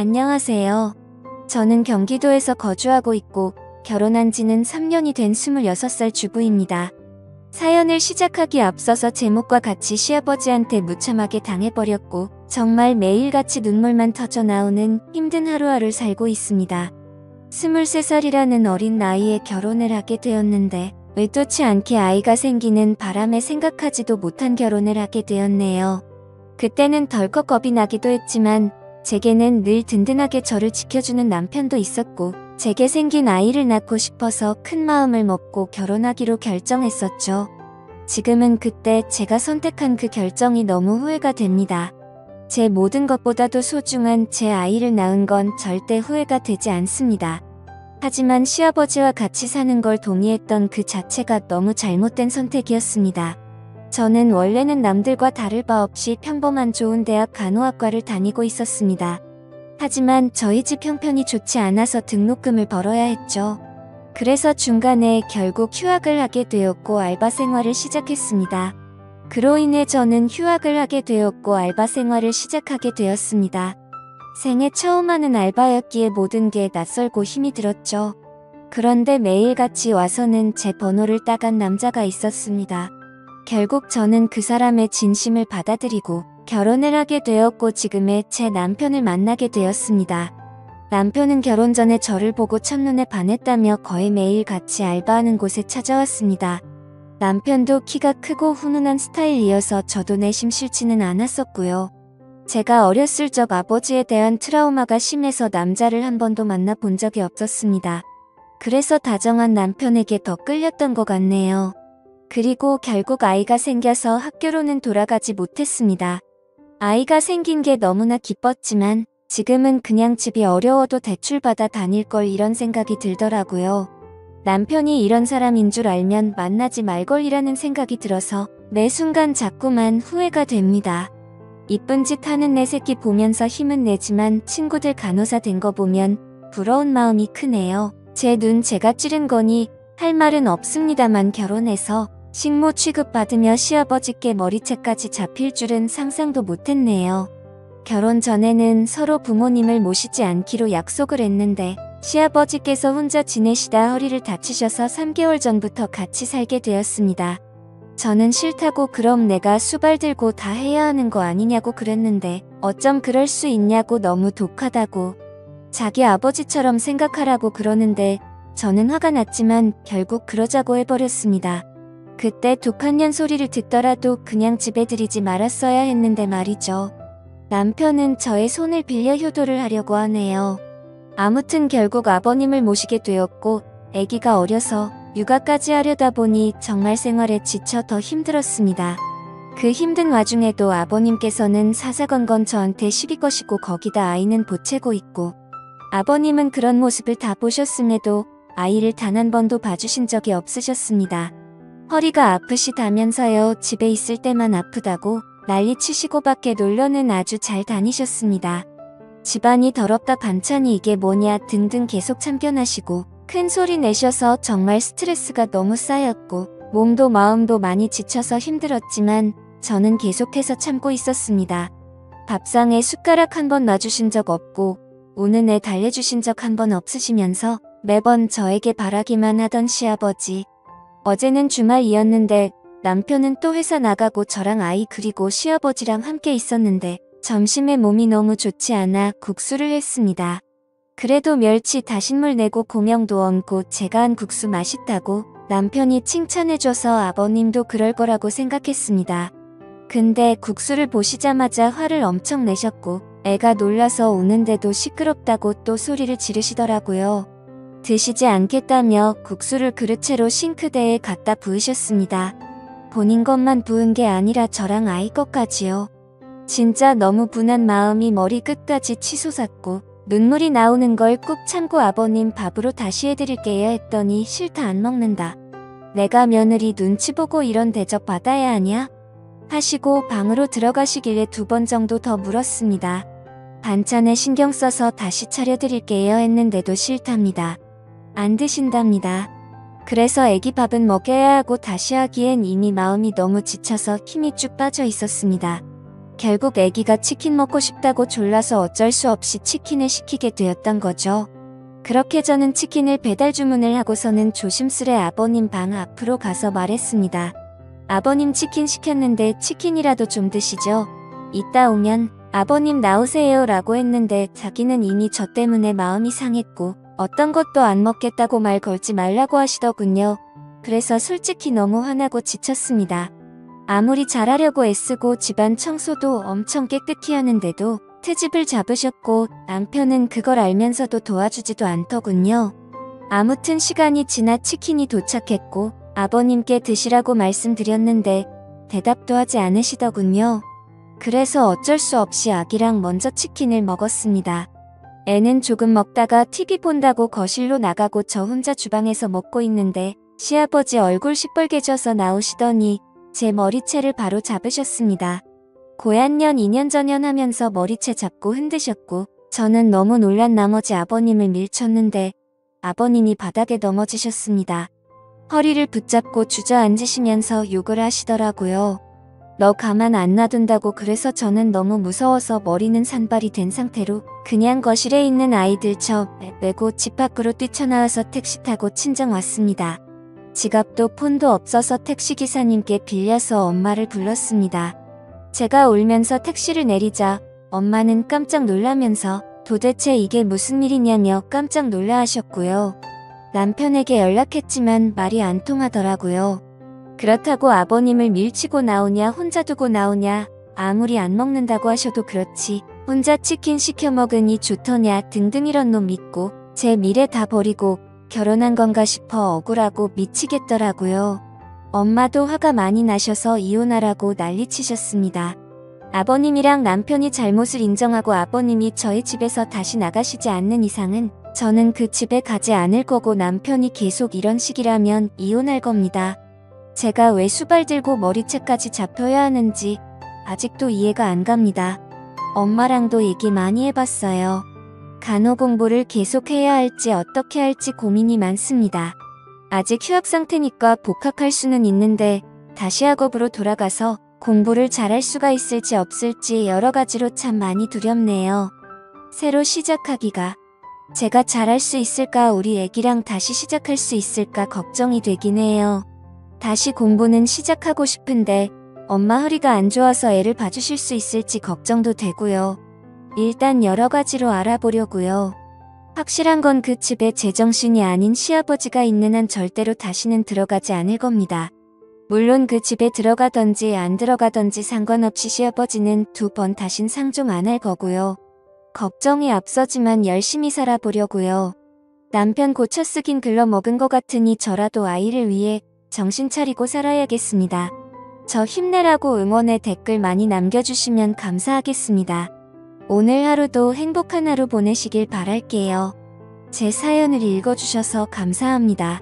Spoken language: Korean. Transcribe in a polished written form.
안녕하세요. 저는 경기도에서 거주하고 있고 결혼한 지는 3년이 된 26살 주부입니다. 사연을 시작하기 앞서서 제목과 같이 시아버지한테 무참하게 당해버렸고 정말 매일같이 눈물만 터져 나오는 힘든 하루하루를 살고 있습니다. 23살이라는 어린 나이에 결혼을 하게 되었는데 의도치 않게 아이가 생기는 바람에 생각하지도 못한 결혼을 하게 되었네요. 그때는 덜컥 겁이 나기도 했지만 제게는 늘 든든하게 저를 지켜주는 남편도 있었고 제게 생긴 아이를 낳고 싶어서 큰 마음을 먹고 결혼하기로 결정했었죠. 지금은 그때 제가 선택한 그 결정이 너무 후회가 됩니다. 제 모든 것보다도 소중한 제 아이를 낳은 건 절대 후회가 되지 않습니다. 하지만 시아버지와 같이 사는 걸 동의했던 그 자체가 너무 잘못된 선택이었습니다. 저는 원래는 남들과 다를 바 없이 평범한 좋은 대학 간호학과를 다니고 있었습니다. 하지만 저희 집 형편이 좋지 않아서 등록금을 벌어야 했죠. 그래서 중간에 결국 휴학을 하게 되었고 알바 생활을 시작했습니다. 그로 인해 저는 휴학을 하게 되었고 알바 생활을 시작하게 되었습니다. 생애 처음 하는 알바였기에 모든 게 낯설고 힘이 들었죠. 그런데 매일같이 와서는 제 번호를 따간 남자가 있었습니다. 결국 저는 그 사람의 진심을 받아들이고 결혼을 하게 되었고 지금의 제 남편을 만나게 되었습니다. 남편은 결혼 전에 저를 보고 첫눈에 반했다며 거의 매일 같이 알바하는 곳에 찾아왔습니다. 남편도 키가 크고 훈훈한 스타일이어서 저도 내심 싫지는 않았었고요. 제가 어렸을 적 아버지에 대한 트라우마가 심해서 남자를 한 번도 만나본 적이 없었습니다. 그래서 다정한 남편에게 더 끌렸던 것 같네요. 그리고 결국 아이가 생겨서 학교로는 돌아가지 못했습니다. 아이가 생긴 게 너무나 기뻤지만 지금은 그냥 집이 어려워도 대출받아 다닐 걸 이런 생각이 들더라고요. 남편이 이런 사람인 줄 알면 만나지 말걸이라는 생각이 들어서 매 순간 자꾸만 후회가 됩니다. 이쁜 짓 하는 내 새끼 보면서 힘은 내지만 친구들 간호사 된 거 보면 부러운 마음이 크네요. 제 눈 제가 찌른 거니 할 말은 없습니다만 결혼해서 식모 취급받으며 시아버지께 머리채까지 잡힐 줄은 상상도 못했네요. 결혼 전에는 서로 부모님을 모시지 않기로 약속을 했는데 시아버지께서 혼자 지내시다 허리를 다치셔서 3개월 전부터 같이 살게 되었습니다. 저는 싫다고 그럼 내가 수발 들고 다 해야 하는 거 아니냐고 그랬는데 어쩜 그럴 수 있냐고 너무 독하다고 자기 아버지처럼 생각하라고 그러는데 저는 화가 났지만 결국 그러자고 해버렸습니다. 그때 독한 년 소리를 듣더라도 그냥 집에 들이지 말았어야 했는데 말이죠. 남편은 저의 손을 빌려 효도를 하려고 하네요. 아무튼 결국 아버님을 모시게 되었고 아기가 어려서 육아까지 하려다 보니 정말 생활에 지쳐 더 힘들었습니다. 그 힘든 와중에도 아버님께서는 사사건건 저한테 시비 거시고 거기다 아이는 보채고 있고 아버님은 그런 모습을 다 보셨음에도 아이를 단 한 번도 봐주신 적이 없으셨습니다. 허리가 아프시다면서요. 집에 있을 때만 아프다고 난리치시고 밖에 놀러는 아주 잘 다니셨습니다. 집안이 더럽다 반찬이 이게 뭐냐 등등 계속 참견하시고 큰 소리 내셔서 정말 스트레스가 너무 쌓였고 몸도 마음도 많이 지쳐서 힘들었지만 저는 계속해서 참고 있었습니다. 밥상에 숟가락 한 번 놔주신 적 없고 우는 애 달래주신 적 한 번 없으시면서 매번 저에게 바라기만 하던 시아버지. 어제는 주말이었는데 남편은 또 회사 나가고 저랑 아이 그리고 시아버지랑 함께 있었는데 점심에 몸이 너무 좋지 않아 국수를 했습니다. 그래도 멸치 다신물 내고 고명도 얹고 제가 한 국수 맛있다고 남편이 칭찬해줘서 아버님도 그럴 거라고 생각했습니다. 근데 국수를 보시자마자 화를 엄청 내셨고 애가 놀라서 우는데도 시끄럽다고 또 소리를 지르시더라고요. 드시지 않겠다며 국수를 그릇채로 싱크대에 갖다 부으셨습니다. 본인 것만 부은 게 아니라 저랑 아이 것까지요. 진짜 너무 분한 마음이 머리 끝까지 치솟았고 눈물이 나오는 걸 꾹 참고 아버님 밥으로 다시 해드릴게요 했더니 싫다 안 먹는다. 내가 며느리 눈치 보고 이런 대접 받아야 하냐? 하시고 방으로 들어가시길래 2번 정도 더 물었습니다. 반찬에 신경 써서 다시 차려드릴게요 했는데도 싫답니다. 안 드신답니다. 그래서 애기 밥은 먹여야 하고 다시 하기엔 이미 마음이 너무 지쳐서 힘이 쭉 빠져 있었습니다. 결국 아기가 치킨 먹고 싶다고 졸라서 어쩔 수 없이 치킨을 시키게 되었던 거죠. 그렇게 저는 치킨을 배달 주문을 하고서는 조심스레 아버님 방 앞으로 가서 말했습니다. 아버님 치킨 시켰는데 치킨이라도 좀 드시죠. 이따 오면 아버님 나오세요 라고 했는데 자기는 이미 저 때문에 마음이 상했고 어떤 것도 안 먹겠다고 말 걸지 말라고 하시더군요. 그래서 솔직히 너무 화나고 지쳤습니다. 아무리 잘하려고 애쓰고 집안 청소도 엄청 깨끗히 하는데도 트집을 잡으셨고 남편은 그걸 알면서도 도와주지도 않더군요. 아무튼 시간이 지나 치킨이 도착했고 아버님께 드시라고 말씀드렸는데 대답도 하지 않으시더군요. 그래서 어쩔 수 없이 아기랑 먼저 치킨을 먹었습니다. 애는 조금 먹다가 TV 본다고 거실로 나가고 저 혼자 주방에서 먹고 있는데 시아버지 얼굴 시뻘개져서 나오시더니 제 머리채를 바로 잡으셨습니다. 고얀년 2년 전년 하면서 머리채 잡고 흔드셨고 저는 너무 놀란 나머지 아버님을 밀쳤는데 아버님이 바닥에 넘어지셨습니다. 허리를 붙잡고 주저앉으시면서 욕을 하시더라고요. 너 가만 안 놔둔다고. 그래서 저는 너무 무서워서 머리는 산발이 된 상태로 그냥 거실에 있는 아이들 메고 집 밖으로 뛰쳐나와서 택시 타고 친정 왔습니다. 지갑도 폰도 없어서 택시기사님께 빌려서 엄마를 불렀습니다. 제가 울면서 택시를 내리자 엄마는 깜짝 놀라면서 도대체 이게 무슨 일이냐며 깜짝 놀라 하셨고요. 남편에게 연락했지만 말이 안 통하더라고요. 그렇다고 아버님을 밀치고 나오냐 혼자 두고 나오냐 아무리 안 먹는다고 하셔도 그렇지 혼자 치킨 시켜 먹으니 좋더냐 등등 이런 놈 믿고 제 미래 다 버리고 결혼한 건가 싶어 억울하고 미치겠더라고요. 엄마도 화가 많이 나셔서 이혼하라고 난리치셨습니다. 아버님이랑 남편이 잘못을 인정하고 아버님이 저희 집에서 다시 나가시지 않는 이상은 저는 그 집에 가지 않을 거고 남편이 계속 이런 식이라면 이혼할 겁니다. 제가 왜 수발 들고 머리채까지 잡혀야 하는지 아직도 이해가 안 갑니다. 엄마랑도 얘기 많이 해봤어요. 간호 공부를 계속해야 할지 어떻게 할지 고민이 많습니다. 아직 휴학 상태니까 복학할 수는 있는데 다시 학업으로 돌아가서 공부를 잘할 수가 있을지 없을지 여러 가지로 참 많이 두렵네요. 새로 시작하기가 제가 잘할 수 있을까 우리 애기랑 다시 시작할 수 있을까 걱정이 되긴 해요. 다시 공부는 시작하고 싶은데 엄마 허리가 안 좋아서 애를 봐주실 수 있을지 걱정도 되고요. 일단 여러 가지로 알아보려고요. 확실한 건 그 집에 제정신이 아닌 시아버지가 있는 한 절대로 다시는 들어가지 않을 겁니다. 물론 그 집에 들어가던지 안 들어가던지 상관없이 시아버지는 2번 다신 상종 안 할 거고요. 걱정이 앞서지만 열심히 살아보려고요. 남편 고쳐 쓰긴 글러먹은 것 같으니 저라도 아이를 위해 정신 차리고 살아야겠습니다. 저 힘내라고 응원의 댓글 많이 남겨주시면 감사하겠습니다. 오늘 하루도 행복한 하루 보내시길 바랄게요. 제 사연을 읽어주셔서 감사합니다.